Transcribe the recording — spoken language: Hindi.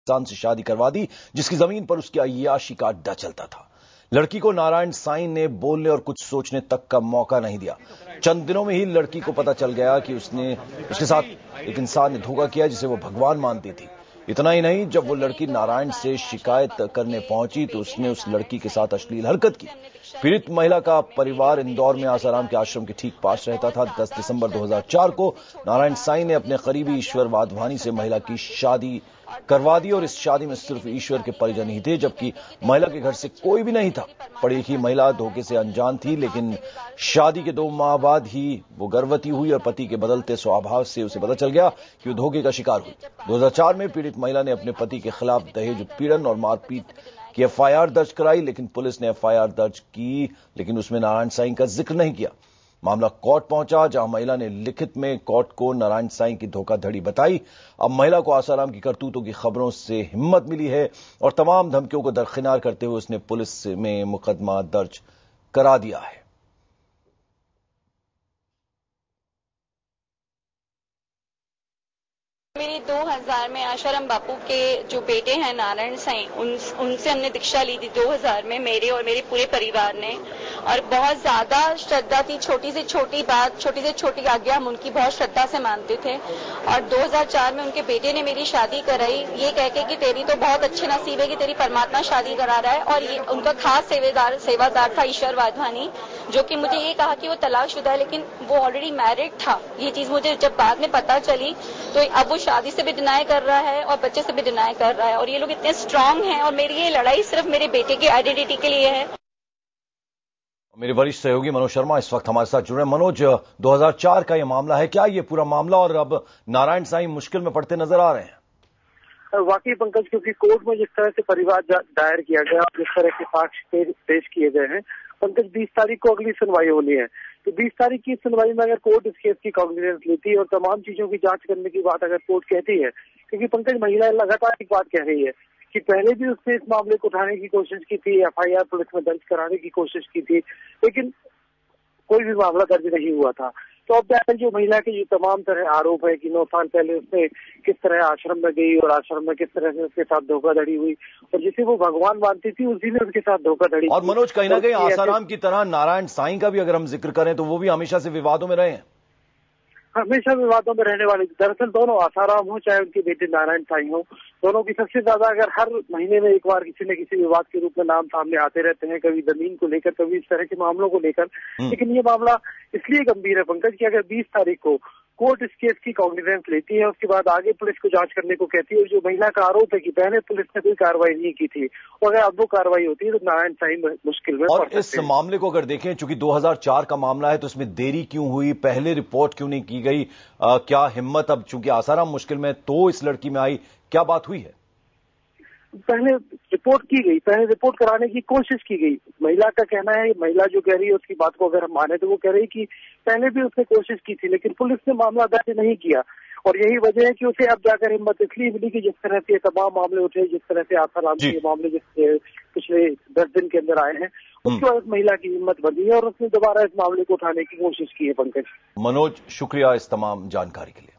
इंसान से शादी करवा दी जिसकी जमीन पर उसकी अय्याशी का अड्डा चलता था। लड़की को नारायण साईं ने बोलने और कुछ सोचने तक का मौका नहीं दिया। चंद दिनों में ही लड़की को पता चल गया कि उसके साथ एक इंसान ने धोखा किया जिसे वो भगवान मानती थी। इतना ही नहीं, जब वो लड़की नारायण से शिकायत करने पहुंची तो उसने उस लड़की के साथ अश्लील हरकत की। पीड़ित महिला का परिवार इंदौर में आसाराम के आश्रम के ठीक पास रहता था। 10 दिसंबर 2004 को नारायण साईं ने अपने करीबी ईश्वर वाधवानी से महिला की शादी करवा दी और इस शादी में सिर्फ ईश्वर के परिजन ही थे, जबकि महिला के घर से कोई भी नहीं था। पढ़ी लिखी महिला धोखे से अनजान थी, लेकिन शादी के 2 माह बाद ही वो गर्भवती हुई और पति के बदलते स्वभाव से उसे पता चल गया कि वो धोखे का शिकार हुई। 2004 में पीड़ित महिला ने अपने पति के खिलाफ दहेज उत्पीड़न और मारपीट की एफआईआर दर्ज कराई, लेकिन पुलिस ने एफआईआर दर्ज की, लेकिन उसमें नारायण साईं का जिक्र नहीं किया। मामला कोर्ट पहुंचा, जहां महिला ने लिखित में कोर्ट को नारायण साईं की धोखाधड़ी बताई। अब महिला को आसाराम की करतूतों की खबरों से हिम्मत मिली है और तमाम धमकियों को दरकिनार करते हुए उसने पुलिस में मुकदमा दर्ज करा दिया है। मेरी 2000 में आशाराम बापू के जो बेटे हैं नारायण साईं, उनसे हमने दीक्षा ली थी 2000 में, मेरे और मेरे पूरे परिवार ने। और बहुत ज्यादा श्रद्धा थी, छोटी से छोटी बात, छोटी से छोटी आज्ञा हम उनकी बहुत श्रद्धा से मानते थे। और 2004 में उनके बेटे ने मेरी शादी कराई, ये कह के कि तेरी तो बहुत अच्छे नसीब है कि तेरी परमात्मा शादी करा रहा है। और ये उनका खास सेवादार था ईश्वर वाधवानी, जो कि मुझे ये कहा कि वो तलाकशुदा है, लेकिन वो ऑलरेडी मैरिड था। ये चीज मुझे जब बाद में पता चली तो अब वो शादी से भी डिनाई कर रहा है और बच्चे से भी डिनाई कर रहा है। और ये लोग इतने स्ट्रांग हैं और मेरी ये लड़ाई सिर्फ मेरे बेटे की आइडेंटिटी के लिए है। मेरे वरिष्ठ सहयोगी मनोज शर्मा इस वक्त हमारे साथ जुड़ रहे हैं। मनोज, 2004 का ये मामला है, क्या ये पूरा मामला और अब नारायण साईं मुश्किल में पड़ते नजर आ रहे हैं? वाकई पंकज, क्योंकि कोर्ट में जिस तरह से परिवार दायर किया गया, जिस तरह के साक्ष्य पेश किए गए हैं पंकज, 20 तारीख को अगली सुनवाई होनी है। तो 20 तारीख की सुनवाई में अगर कोर्ट इस केस की कॉग्निजेंस लेती है और तमाम चीजों की जांच करने की बात अगर कोर्ट कहती है, क्योंकि पंकज महिला लगातार एक बात कह रही है कि पहले भी उसने इस मामले को उठाने की कोशिश की थी, एफआईआर पुलिस में दर्ज कराने की कोशिश की थी, लेकिन कोई भी मामला दर्ज नहीं हुआ था। तो अब जो महिला के ये तमाम तरह आरोप है कि 9 साल पहले उसने किस तरह आश्रम में गई और आश्रम में किस तरह से उसके साथ धोखाधड़ी हुई और जिसे वो भगवान मानती थी उसी ने उसके साथ धोखाधड़ी। और मनोज, कहीं ना कहीं आसाराम की तरह नारायण साईं का भी अगर हम जिक्र करें तो वो भी हमेशा से विवादों में रहे हैं। हमेशा विवादों में रहने वाले, दरअसल दोनों आसाराम हो चाहे उनके बेटे नारायण साईं हो, दोनों की सबसे ज्यादा अगर हर महीने में एक बार किसी न किसी विवाद के रूप में नाम सामने आते रहते हैं, कभी जमीन को लेकर, कभी इस तरह के मामलों को लेकर। लेकिन ये मामला इसलिए गंभीर है पंकज कि अगर 20 तारीख को कोर्ट इस केस की कॉग्निजेंस लेती है, उसके बाद आगे पुलिस को जांच करने को कहती है और जो महिला का आरोप है कि पहले पुलिस ने कोई कार्रवाई नहीं की थी, और अगर अब वो कार्रवाई होती है तो नारायण साईं मुश्किल में और इस मामले को अगर देखें, चूंकि 2004 का मामला है तो इसमें देरी क्यों हुई, पहले रिपोर्ट क्यों नहीं की गई? क्या हिम्मत अब चूंकि आसाराम मुश्किल में तो इस लड़की में आई, क्या बात हुई है? पहले रिपोर्ट की गई, पहले रिपोर्ट कराने की कोशिश की गई। महिला का कहना है, महिला जो कह रही है उसकी बात को अगर हम माने तो वो कह रही है कि पहले भी उसने कोशिश की थी, लेकिन पुलिस ने मामला दर्ज नहीं किया। और यही वजह है कि उसे अब जाकर हिम्मत इसलिए मिली कि जिस तरह से तमाम मामले उठे, जिस तरह से आसाराम के मामले जिस पिछले 10 दिन के अंदर आए हैं, उसके बाद महिला की हिम्मत बनी है और उसने दोबारा इस मामले को उठाने की कोशिश की है। पंकज, मनोज, शुक्रिया इस तमाम जानकारी के लिए।